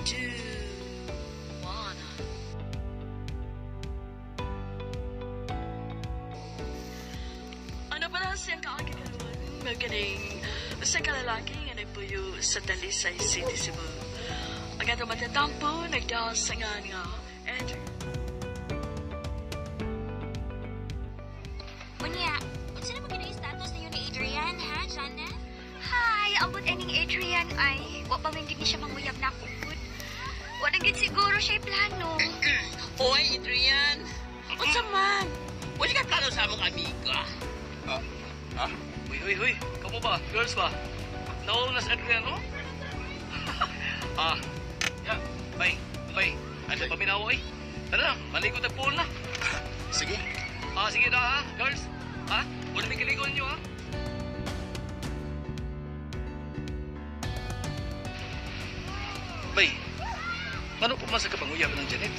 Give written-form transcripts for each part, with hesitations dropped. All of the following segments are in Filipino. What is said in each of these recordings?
two, one. Ano pala siyang kaagagawan? Magaling sa kalalaki nga nagpuyo sa Dalisay City, Cebu. Ang ato matatampo, nagdasangan nga, Andrew. Unya, unsa na magiging status ninyo ni Adrian, ha, Janet? Hi, abot aning Adrian ay, wa pa man gid ni siya manguyab na akong. Wa na gid siguro siya plano. Oy, Adrian! Unsa man? Wala ka plano sa among amiga. Huy. Kamu ba? Girls ba? Nauna sa Adrian, no? Bay. Ano pa minaw, eh? Tara na, malikot ang pool na. Sige. Sige na, ha? Girls? Wala may kiligo ninyo, ha? Bay, ano pumasa ka bang uyab ng Janet?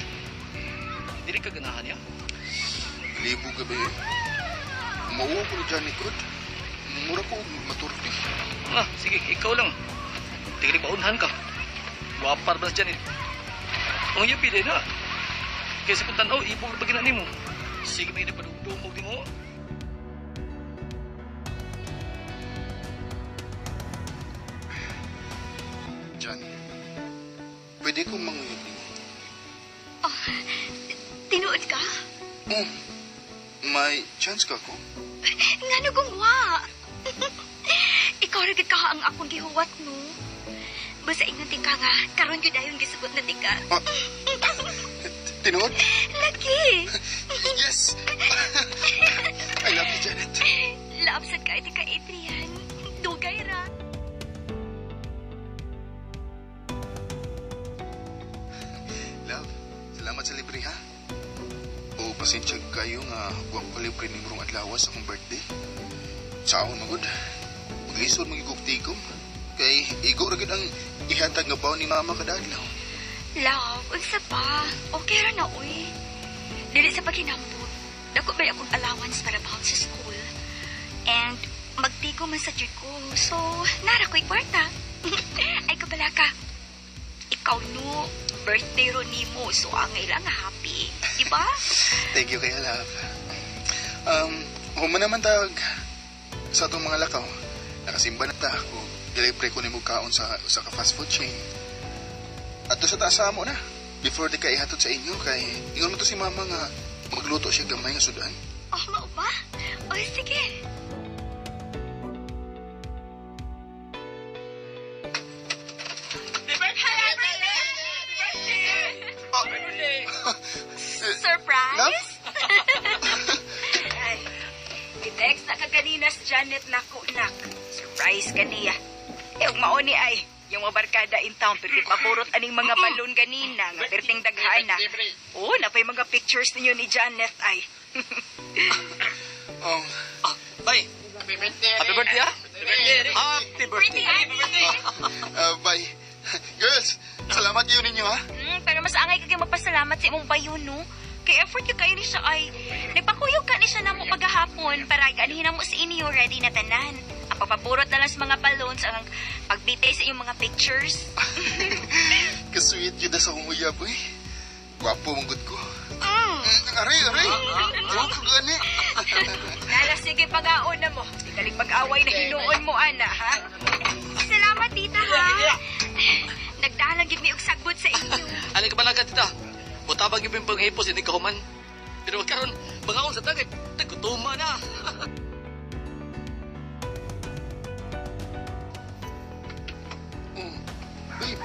Dili ka ganahan niya? Libo ka ba yun? Mauwa ko na dyan ni Krud. Mura ko maturti. Sige, ikaw lang. Tingin paunhan ka. Wapar ba sa Janet? Ang yabi din, ha? Kaysa kung tanaw, ibong na bagina mo. Sige, may napadugdumog di mo. Jan, pwede kong manguyab mo. Tinuod ka? May chance ka ko? Ngano kung wa? Ikaw ra gid ka ang akong gihuwat no. Basta ingon ka nga, karon gyud ayon gisugot na tika. Tinuod? Lagi. Yes! I love you, Janet. Love sad ka tika Adrian. Dugay ra. Love, salamat sa libre, ha? O, pasensya kayo nga huwag ko libre ni murong adlawas akong birthday. Saon magod. Maglisod magigugtigom. Kay igo ra gid ang ihatag nga baon ni mama kadadlaw. Love, unsa pa? Okay ra na uy. Dili sa paghinambot. Dako ba akong allowance para baon sa school. And magtigo man sa jud ko. So, nara ko'y kwarta. Ay kabala ka. Ikaw no, birthday ro nimo. So, angay lang nga happy. Diba? Thank you kayo, love. Human naman tawag sa atong mga lakaw. Nakasimba na ta. O, delivery ko ni mo kaon sa ka fast food chain. At to sa taas mo na. Before di ka ihatod sa inyo, kay ingon mo to si mama nga magluto siya gamay nga sudan. Oh, mao ba? O, sige. Surprise? Love? Ay, i-text na ka kanina si Janet na ko, nak. Surprise ka niya. Ug mauni ay, yung mga barkada in town, pero paborot aning mga balon ganina, nga perting daghana. Oo, napay mga pictures ninyo ni Janet ay. Bay, happy birthday, ha? Happy birthday. Bye. Girls, salamat yun ninyo, ha? Pero mas angay kagay magpasalamat sa imong bayon, no? Kay effort yung kayo ni siya ay, nagpakuyog ka ni siya na mo paghahapon para gaanihin na mo sa inyo ready na tanan. Ang papaburot na lang sa mga balloons, ang pagbitay sa inyong mga pictures. Kasweet yun na sa umuyab, eh. Gwapo mong good ko. Aray! Joke ko gani. Nala, sige, pag-aon na mo. Ikalig pag-away na hinuon mo, ana, ha? Salamat, tita, ha? Nagdalagin mi og sagbot sa inyo. Alay ka balaga, tita. Butabang yung panghipos, hindi ka human. Pero karon bangaon sa tagay, nagkutuma na. Babe,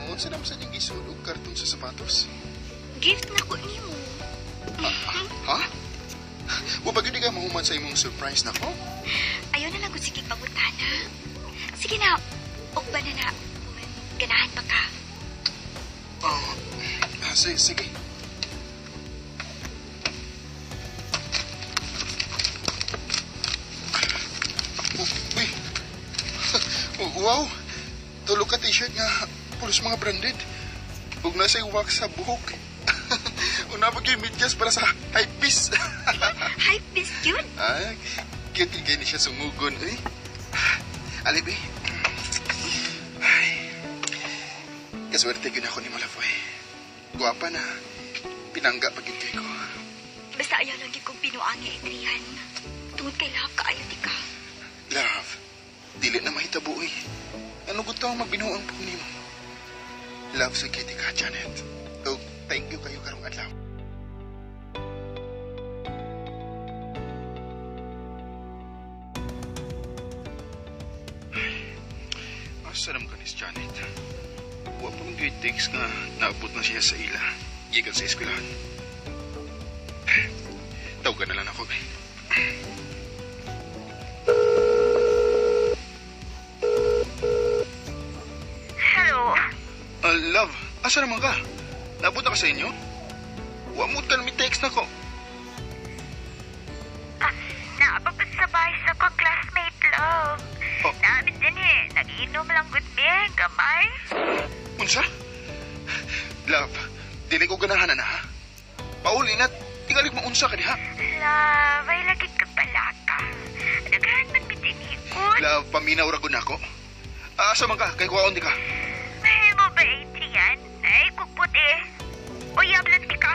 unsa naman sa niyang gisulog karton sa sapatos? Gift na ko nimo. Ha? Wa ba gid ka mahuman sa imong surprise na ko? Ayaw na lang ko sige pangutana. Sige na, ukba na na. Ganahan pa ka. Sige. Uy. Wow. Tulog ka t-shirt nga pulos mga branded. Huwag na sa'y wax sa buhok. Unabag yung midgas para sa high piece. Hype beast yun. Cute kaya ni siya sumugon. Alibi. Ay. Kaswerte yun ako ni Malafoy. Guwapa na. Pinangga pag yun ko. Basta ayaw lang kong pinuangi, Adrian. Tungod kay love ka, ayaw di ka. Love, dili na mahitabo eh. Ano gusto ang magbinuang po ni mo? Love, sugiti ka, Janet. Oh, thank you kayo karong adlaw. Asa naman ka ni Janet? Huwag pa mong text nga naabot na siya sa ila. Gikan sa eskwelahan. Tawagan na lang ako, be. Hello? Love, asa naman ka? Naabot na ka sa inyo? Huwag mo ka namin text na ko. Naapapasabay sa ko, classmate, love. Oh. Namin din nag-inom lang good beer, gamay. Unsa? Love, dili ko ganahan na ha? Pauli na, tingalik mo unsa ka diha. Love, ay lagi ka pala ka. Naghahan man mitinikot. Love, paminaw ra gud nako. Asa man ka? Kay kuwaon di ka. Mahal mo ba, Adrian? Ay, kukput eh. O yablan di ka.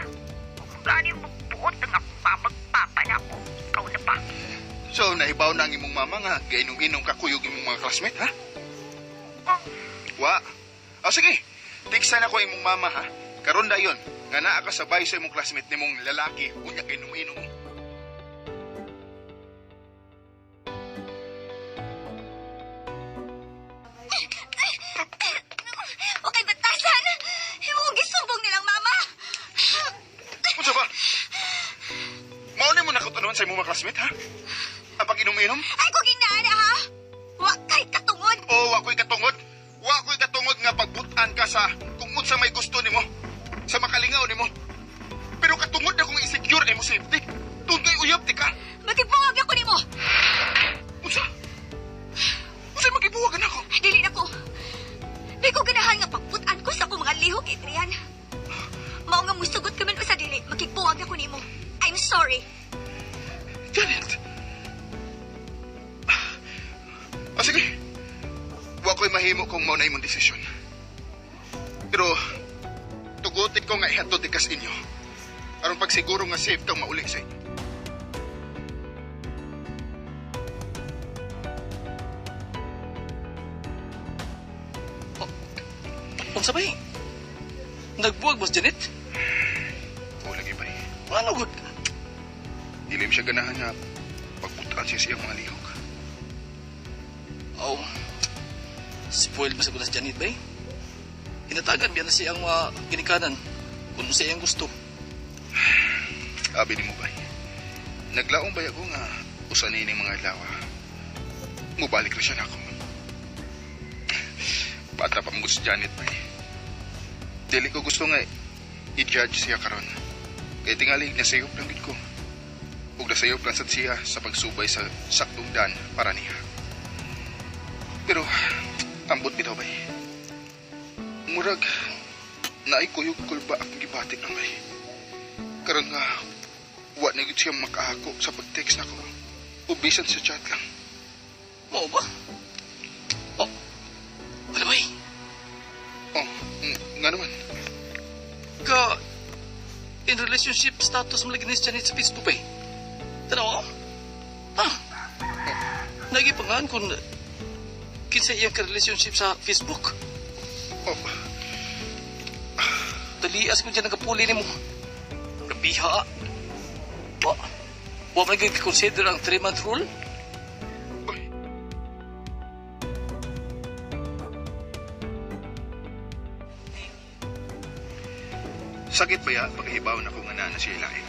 Kung gano'y magbuot ng ako mamagpapa na ako. Ikaw na pa. So, naibaw na ang imong mama nga, gainom-inom ka kuyog imong mga classmate, ha? Oh, Wa. Sige, tiksan ako imong mama, ha? Karon dayon, nga naa ka sabay sa imong classmate nimong lalaki, unya gainom-inom mo. okay, batasan. Yung gisumbong nilang mama. Unsa ba? Mauni mo nakatunuan sa imong mga classmate, ha? Ang pag-inom-inom? Ay, kung ginaana ha. Wa kay katungod. O, wako'y katungod. Wako'y katungod nga pagbutan ka sa kung unsa may gusto nimo, sa makalingaw nimo. Pero katungod na kung insecure ay mo safety. Doon kay uyab, di ka. Magkibuwag ako nimo. Unsa? Unsa magibuwagan ako? Dili na ko. Di ko ganahan nga pagputan ko sa akong mga lihok, Adrian. Mao nga musugot ka man o sa dili, magkibuwag ako nimo. I'm sorry. Janet. Sige. Wa ko'y mahimo kung maunay mong desisyon. Pero, tugutin ko nga ihatod ikas inyo. Aron pagsiguro nga safe kang mauli sa inyo. Unsa bay? Nagbuwag mo, Janet? O, lagi ba eh. Ano good? Dilim siya ganahan nga pagbutaan siya siyang mga lihok. Oh, spoiled ba sa bulas Janet bay? Hinatagan biya na siyang mga ginikanan kung siya ang gusto. Abi ni mo ba? Naglaong ba ako nga usanin ng mga lawa. Mubalik na siya na ako. Bata pa mo gusto Janet ba? Dili ko gusto nga i-judge siya karon. Kaya tingali nasayop lang gid ko. Ug nasayop lang sad siya sa pagsubay sa saktong dan para niya. Pero, ambot bitaw ba? Murag, naikuyog kulba akong gibatik na ba? Karon nga, wa na gid siya makaako sa pag-text na ko. Ubisan sa chat lang. Mao ba? Oh, ano bay? Oh, nga naman. Ka, in relationship status mo lagi ni Janet sa Facebook bay? Tanaw ako? Nagipangaan kung kinsa iyang ka-relationship sa Facebook. Oh, Dalias ko dyan nagapuli ni mo. Nabiha. Wa mo nag-consider ang 3-month rule? oy. Sakit ba ya paghibaw na kung ana na siya ilain?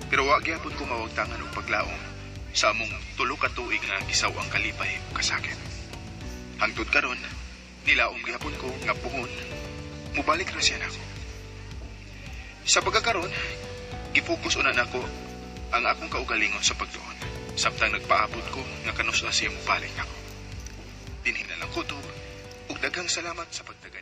Pero wa gyapon ko mawagtangan og paglaom sa among tulo ka tuig nga gisaw ang kalipay o kasakit. Hangtod karon, nilaom gyapon ko nga puhon, mubalik ra siya nako. Sa pagkakaroon, gifokus una nako ang akong kaugalingon sa pagtuon. Samtang nagpaabot ko nga kanus na siya mubalik nako. Dinhi na lang kutob ug daghang salamat sa pagtagay.